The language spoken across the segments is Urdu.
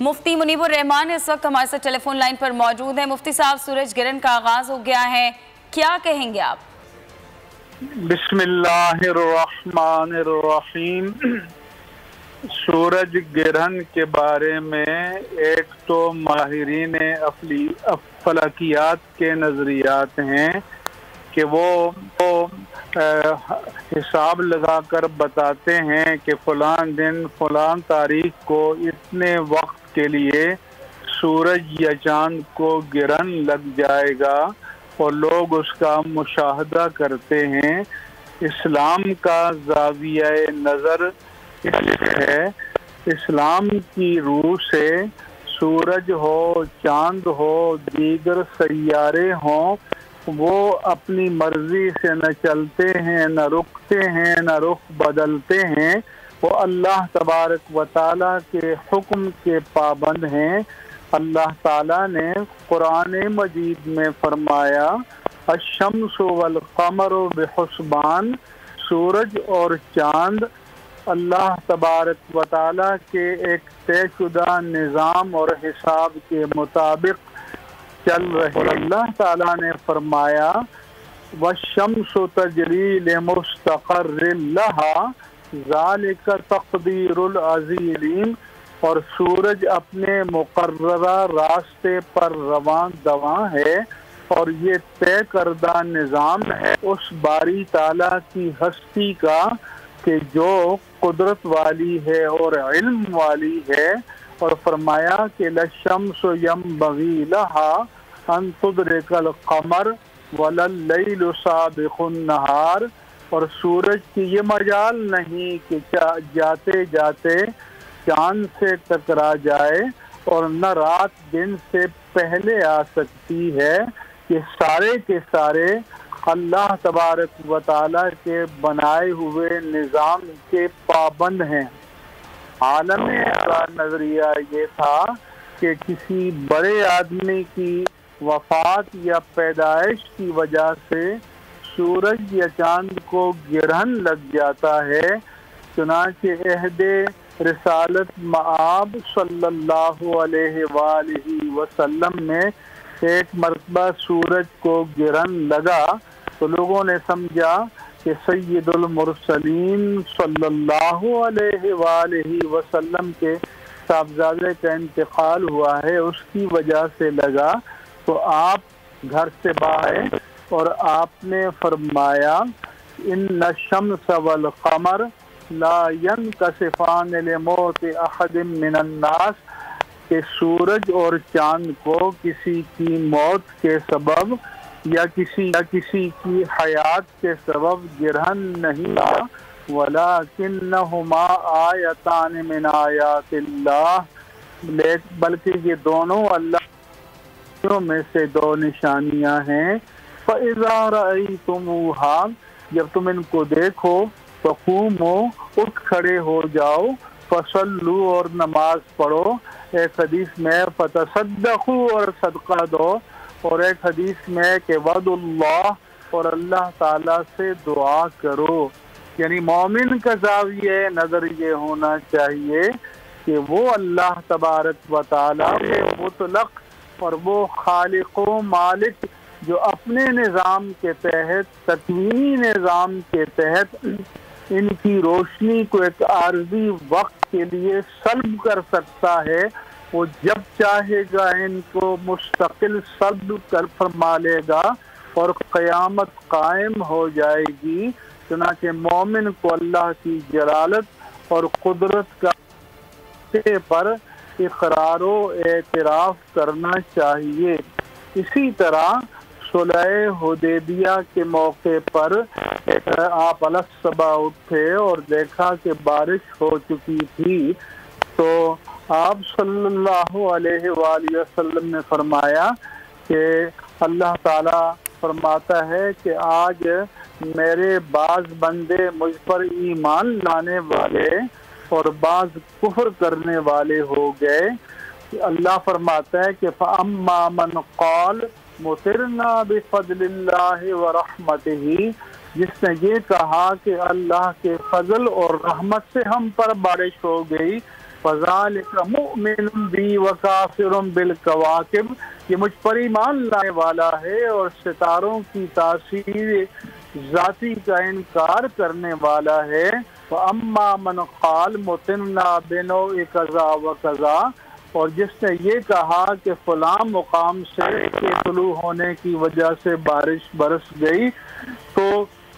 مفتی منیب الرحمان اس وقت ہمارے ساتھ ٹیلی فون لائن پر موجود ہیں۔ مفتی صاحب، سورج گرہن کا آغاز ہو گیا ہے، کیا کہیں گے آپ؟ بسم اللہ الرحمن الرحیم۔ سورج گرہن کے بارے میں ایک تو ماہرین فلکیات کے نظریات ہیں کہ وہ حساب لگا کر بتاتے ہیں کہ فلان دن فلان تاریخ کو اتنے وقت کے لیے سورج یا چاند کو گرہن لگ جائے گا اور لوگ اس کا مشاہدہ کرتے ہیں۔ اسلام کا زاویہ نظر ہے، اسلام کی روح سے سورج ہو، چاند ہو، دیگر سیارے ہوں، وہ اپنی مرضی سے نہ چلتے ہیں، نہ رکتے ہیں، نہ رخ بدلتے ہیں، وہ اللہ تبارک و تعالیٰ کے حکم کے پابند ہیں۔ اللہ تعالیٰ نے قرآن مجید میں فرمایا الشمس والقمر بحسبان، سورج اور چاند اللہ تبارک و تعالیٰ کے ایک طے شدہ نظام اور حساب کے مطابق چل رہے۔ اللہ تعالیٰ نے فرمایا والشمس تجری لمستقر لها ذالک تقدیر العزیز العلیم، اور سورج اپنے مقررہ راستے پر رواں دواں ہے اور یہ طے کردہ نظام ہے اس باری تعالیٰ کی ہستی کا کہ جو قدرت والی ہے اور علم والی ہے۔ اور فرمایا کہ للشمس ینبغی لها ان تدرک القمر ولا اللیل سابق النہار، اور سورج کی یہ مجال نہیں کہ جاتے جاتے چاند سے ٹکرا جائے اور نہ رات دن سے پہلے آ سکتی ہے۔ یہ سارے کے سارے اللہ تبارک و تعالیٰ کے بنائے ہوئے نظام کے پابند ہیں۔ عالم کا نظریہ یہ تھا کہ کسی بڑے آدمی کی وفات یا پیدائش کی وجہ سے سورج یا چاند کو گرہن لگ جاتا ہے، چنانچہ عہد رسالت مآب صلی اللہ علیہ وآلہ وسلم میں ایک مرتبہ سورج کو گرہن لگا تو لوگوں نے سمجھا کہ سید المرسلین صلی اللہ علیہ وآلہ وسلم کے صاحبزادے کا انتقال ہوا ہے، اس کی وجہ سے لگا۔ تو آپ گھر سے باہر اور آپ نے فرمایا ان الشمس والقمر لا ينکسفان لموت احد من الناس، کہ سورج اور چاند کو کسی کی موت کے سبب یا کسی کی حیات کے سبب گرہن نہیں آیا، وَلَكِنَّهُمَا آیَتَانِ مِنْ آیَاتِ اللَّهِ، بلکہ یہ دونوں اللہ میں سے دو نشانیاں ہیں۔ فَإِذَا رَأَيْتُمُوهَا، جب تم ان کو دیکھو، فَقُومُوا، اٹھ کھڑے ہو جاؤ، فَصَلُّوا، اور نماز پڑھو۔ ایک حدیث میں فَتَصَدَّقُوا، اور صدقہ دو، اور ایک حدیث میں کہ وَدُ اللَّهِ، اور اللہ تعالیٰ سے دعا کرو۔ یعنی مومن کا زاویہ نظر یہ ہونا چاہیے کہ وہ اللہ تبارک و تعالیٰ کے مطلق اور وہ خالق و مالک جو اپنے نظام کے تحت، تکوینی نظام کے تحت ان کی روشنی کو ایک عارضی وقت کے لیے سلب کر سکتا ہے، وہ جب چاہے گا ان کو مستقل سلب کر فرما لے گا اور قیامت قائم ہو جائے گی۔ چنانچہ مومن کو اللہ کی جلالت اور قدرت کا پر اقرار و اعتراف کرنا چاہیے۔ اسی طرح صلح حدیبیہ کے موقع پر آپ الصبح اٹھے اور دیکھا کہ بارش ہو چکی تھی، تو آپ صلی اللہ علیہ وآلہ وسلم نے فرمایا کہ اللہ تعالیٰ فرماتا ہے کہ آج میرے بعض بندے مجھ پر ایمان لانے والے اور بعض کفر کرنے والے ہو گئے۔ اللہ فرماتا ہے کہ فَأَمَّا مَنْ قَالَ مُطِرْنَا بِفَضْلِ اللَّهِ وَرَحْمَتِهِ، جس نے یہ کہا کہ اللہ کے فضل اور رحمت سے ہم پر بارش ہو گئی، فذالک مؤمن بی وکافر بالکواکب، یہ مجھ پر ایمان لانے والا ہے اور ستاروں کی تاثیر ذاتی کا انکار کرنے والا ہے۔ وَأَمَّا مَنْ قَالَ مُطِرْنَا بِنَوْءِ كَذَا وَكَذَا، اور جس نے یہ کہا کہ فلاں مقام سے کے طلوع ہونے کی وجہ سے بارش برس گئی، تو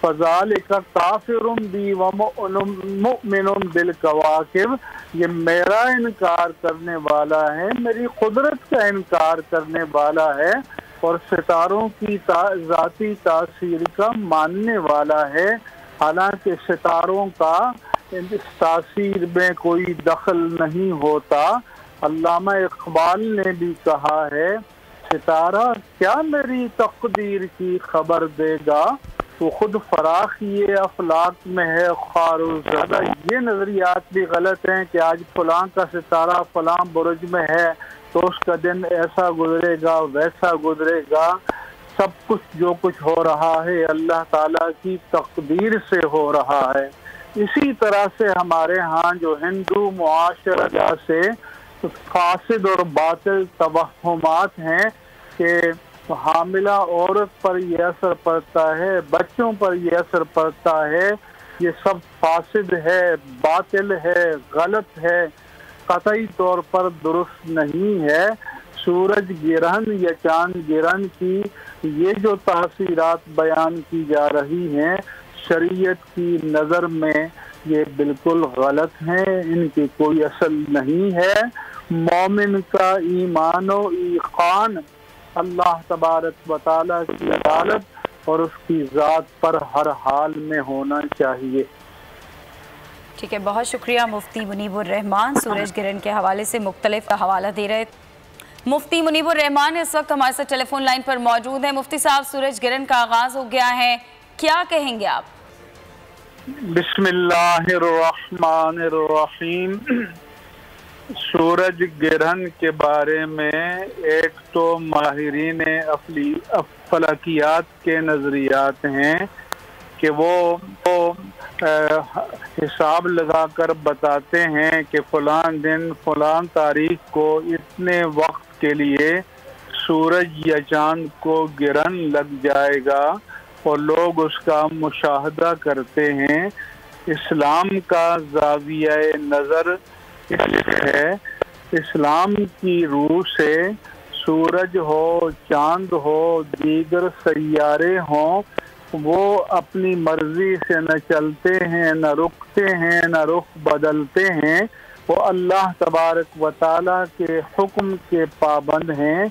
فَذَلِكَ كَافِرٌ بِي وَمُؤْمِنٌ بِالْكَوَاكِبِ، یہ میرا انکار کرنے والا ہے، میری قدرت کا انکار کرنے والا ہے اور ستاروں کی ذاتی تاثیر کا ماننے والا ہے، حالانکہ ستاروں کا اس تاثیر میں کوئی دخل نہیں ہوتا۔ علامہ اقبال نے بھی کہا ہے، ستارہ کیا میری تقدیر کی خبر دے گا، وہ خود فراخی افلاک میں ہے خوار و زدہ۔ یہ نظریات بھی غلط ہیں کہ آج فلاں کا ستارہ فلاں برج میں ہے تو اس کا دن ایسا گزرے گا ویسا گزرے گا۔ سب کچھ جو کچھ ہو رہا ہے اللہ تعالیٰ کی تقدیر سے ہو رہا ہے۔ اسی طرح سے ہمارے ہاں جو ہندو معاشرہ سے فاسد اور باطل توہمات ہیں کہ حاملہ عورت پر یہ اثر پڑتا ہے، بچوں پر یہ اثر پڑتا ہے، یہ سب فاسد ہے، باطل ہے، غلط ہے، قطعی طور پر درست نہیں ہے۔ سورج گرہن یا چاند گرہن کی یہ جو تاثیرات بیان کی جا رہی ہیں شریعت کی نظر میں یہ بالکل غلط ہیں، ان کی کوئی اصل نہیں ہے۔ مومن کا ایمان و ایقان اللہ تبارک و تعالیٰ کی عدالت اور اس کی ذات پر ہر حال میں ہونا چاہیے۔ ٹھیک ہے، بہت شکریہ مفتی منیب الرحمان، سورج گرہن کے حوالے سے مختلف حوالہ دے رہے۔ مفتی منیب الرحمان اس وقت ہمارے ساتھ ٹیلی فون لائن پر موجود ہیں۔ مفتی صاحب، سورج گرہن کا آغاز ہو گیا ہے، کیا کہیں گے آپ؟ بسم اللہ الرحمن الرحیم۔ سورج گرہن کے بارے میں ایک تو ماہرین فلکیات کے نظریات ہیں کہ وہ حساب لگا کر بتاتے ہیں کہ فلاں دن فلاں تاریخ کو اتنے وقت کے لیے سورج یا چاند کو گرہن لگ جائے گا اور لوگ اس کا مشاہدہ کرتے ہیں۔ اسلام کا زاویہ نظر ہے، اسلام کی روح سے سورج ہو، چاند ہو، دیگر سیارے ہوں، وہ اپنی مرضی سے نہ چلتے ہیں، نہ رکتے ہیں، نہ رخ بدلتے ہیں، وہ اللہ تبارک و تعالیٰ کے حکم کے پابند ہیں۔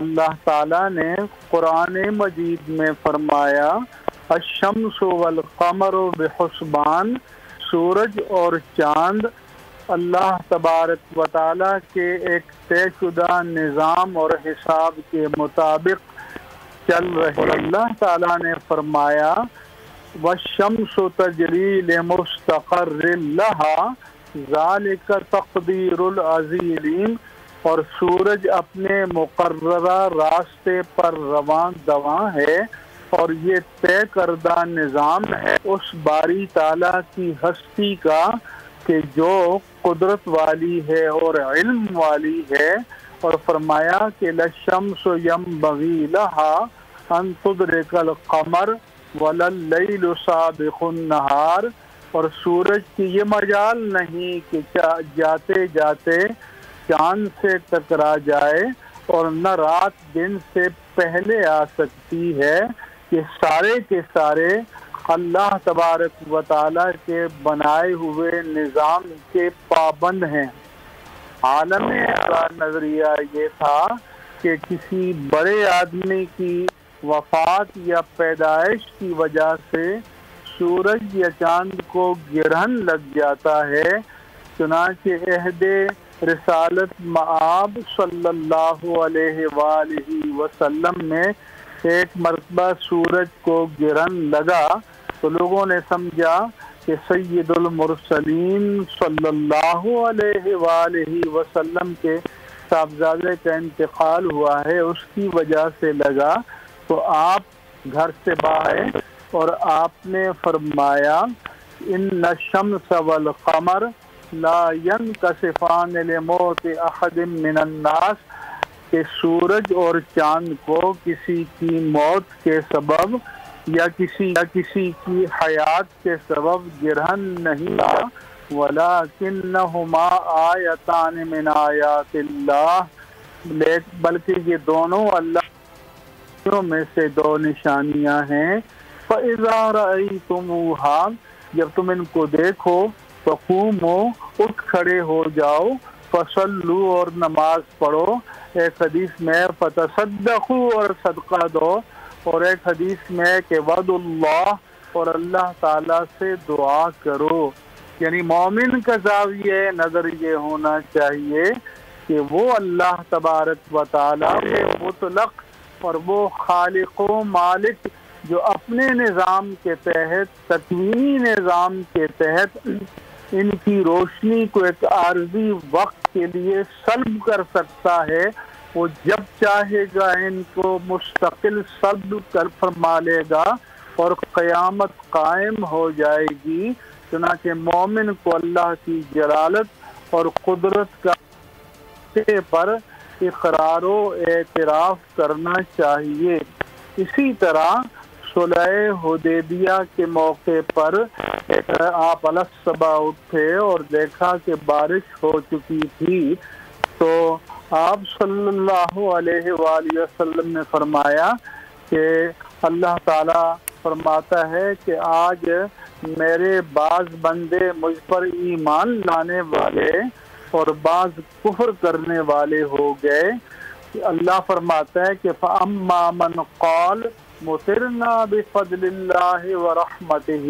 اللہ تعالیٰ نے قرآن مجید میں فرمایا الشمس والقمر بحسبان، سورج اور چاند اللہ تبارک و تعالیٰ کے ایک طے شدہ نظام اور حساب کے مطابق چل رہے۔ اور اللہ تعالیٰ نے فرمایا والشمس تجری لمستقر لہا ذالک تقدیر العزیز العلیم، اور سورج اپنے مقررہ راستے پر رواں دواں ہے اور یہ طے کردہ نظام ہے اس باری تعالیٰ کی ہستی کا کہ جو قدرت والی ہے اور علم والی ہے۔ اور فرمایا کہ للشمس ینبغی لہا ان تدرک القمر ولللیل سابق النہار، اور سورج کی یہ مجال نہیں کہ جاتے جاتے چاند سے ٹکرا جائے اور نہ رات دن سے پہلے آ سکتی ہے۔ یہ سارے کے سارے اللہ تبارک و تعالیٰ کے بنائے ہوئے نظام کے پابند ہیں۔ عالم کا نظریہ یہ تھا کہ کسی بڑے آدمی کی وفات یا پیدائش کی وجہ سے سورج یا چاند کو گرہن لگ جاتا ہے، چنانچہ عہد رسالت مآب صلی اللہ علیہ وآلہ وسلم میں ایک مرتبہ سورج کو گرہن لگا تو لوگوں نے سمجھا کہ سید المرسلین صلی اللہ علیہ وآلہ وسلم کے صاحبزادے کا انتقال ہوا ہے، اس کی وجہ سے لگا۔ تو آپ گھر سے باہر اور آپ نے فرمایا ان الشمس والقمر لا ينكسفان لموت احد من الناس، کہ سورج اور چاند کو کسی کی موت کے سبب یا کسی کی حیات کے سبب گرہن نہیں آ، وَلَكِنَّهُمَا آیَتَانِ مِنْ آیَاتِ اللَّهِ، بلکہ یہ دونوں اللہ میں سے دو نشانیاں ہیں۔ فَإِذَا رَأَيْتُمُوهَا، جب تم ان کو دیکھو، فَقُومُوا، اٹھ کھڑے ہو جاؤ، فَصَلُّوا، اور نماز پڑھو، ایک حدیث میں فَتَصَدَّقُوا، اور صدقہ دو، اور ایک حدیث میں کہ وَدُ اللَّہ، اور اللہ تعالیٰ سے دعا کرو۔ یعنی مومن کا زاویہ نظر یہ ہونا چاہیے کہ وہ اللہ تبارک و تعالیٰ کے مطلق اور وہ خالق و مالک جو اپنے نظام کے تحت، تکوینی نظام کے تحت ان کی روشنی کو ایک عارضی وقت کے لیے سلب کر سکتا ہے، وہ جب چاہے گا ان کو مستقل سلب کر فرما لے گا اور قیامت قائم ہو جائے گی۔ چنانچہ مومن کو اللہ کی جلالت اور قدرت کا پر اقرار و اعتراف کرنا چاہیے۔ اسی طرح صلح حدیبیہ کے موقع پر آپ الصبح اٹھے اور دیکھا کہ بارش ہو چکی تھی، تو آپ صلی اللہ علیہ وآلہ وسلم نے فرمایا کہ اللہ تعالیٰ فرماتا ہے کہ آج میرے بعض بندے مجھ پر ایمان لانے والے اور بعض کفر کرنے والے ہو گئے۔ اللہ فرماتا ہے کہ فَأَمَّا مَنْ قَالَ مُطِرْنَا بِفَضْلِ اللَّهِ وَرَحْمَتِهِ،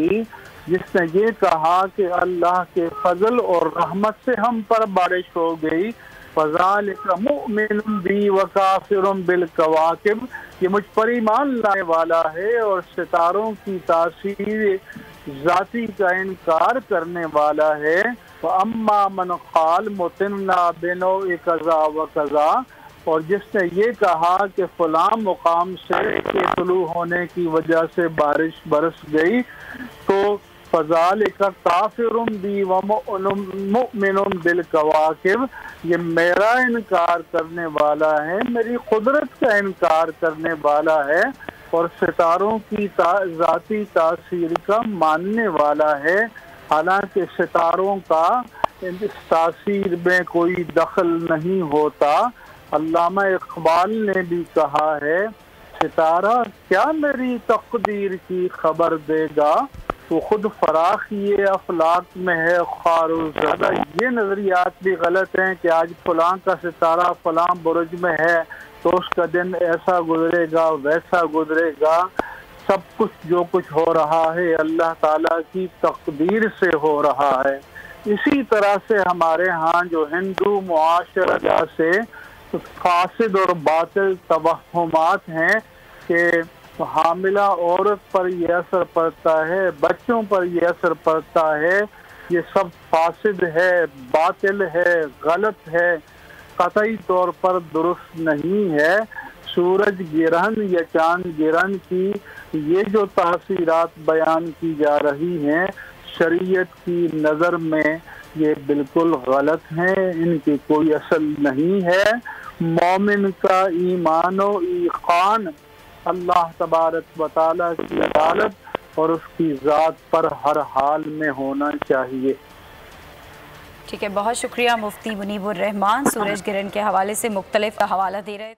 جس نے یہ کہا کہ اللہ کے فضل اور رحمت سے ہم پر بارش ہو گئی، فَذَلِكَ مُؤْمِنٌ بِي وَكَافِرٌ بِالْكَوَاكِبِ، یہ مجھ پر ایمان لانے والا ہے اور ستاروں کی تاثیر ذاتی کا انکار کرنے والا ہے۔ وَأَمَّا مَنْ قَالَ مُطِرْنَا بِنَوْعِ كَذَا وَكَذَا، اور جس نے یہ کہا کہ فلاں مقام سے کے طلوع ہونے کی وجہ سے بارش برس گئی، تو فَذَلِكَ كَافِرٌ بِي وَمُؤْمِنٌ بِالْكَوَاكِبِ، یہ میرا انکار کرنے والا ہے، میری قدرت کا انکار کرنے والا ہے اور ستاروں کی ذاتی تاثیر کا ماننے والا ہے، حالانکہ ستاروں کا اس تاثیر میں کوئی دخل نہیں ہوتا۔ علامہ اقبال نے بھی کہا ہے، ستارہ کیا میری تقدیر کی خبر دے گا، تو خود فراخ یہ افلاک میں ہے خوار و زیادہ۔ یہ نظریات بھی غلط ہیں کہ آج فلاں کا ستارہ فلاں برج میں ہے تو اس کا دن ایسا گزرے گا ویسا گزرے گا۔ سب کچھ جو کچھ ہو رہا ہے اللہ تعالیٰ کی تقدیر سے ہو رہا ہے۔ اسی طرح سے ہمارے ہاں جو ہندو معاشرہ سے فاسد اور باطل توہمات ہیں کہ حاملہ عورت پر یہ اثر پڑتا ہے، بچوں پر یہ اثر پڑتا ہے، یہ سب فاسد ہے، باطل ہے، غلط ہے، قطعی طور پر درست نہیں ہے۔ سورج گرہن یا چاند گرہن کی یہ جو تاثیرات بیان کی جا رہی ہیں شریعت کی نظر میں یہ بالکل غلط ہیں، ان کی کوئی اصل نہیں ہے۔ مومن کا ایمان و ایقان اللہ تبارک و تعالیٰ کی عدالت اور اس کی ذات پر ہر حال میں ہونا چاہیے۔ ٹھیک ہے، بہت شکریہ مفتی منیب الرحمان، سورج گرہن کے حوالے سے مختلف حوالہ دے رہے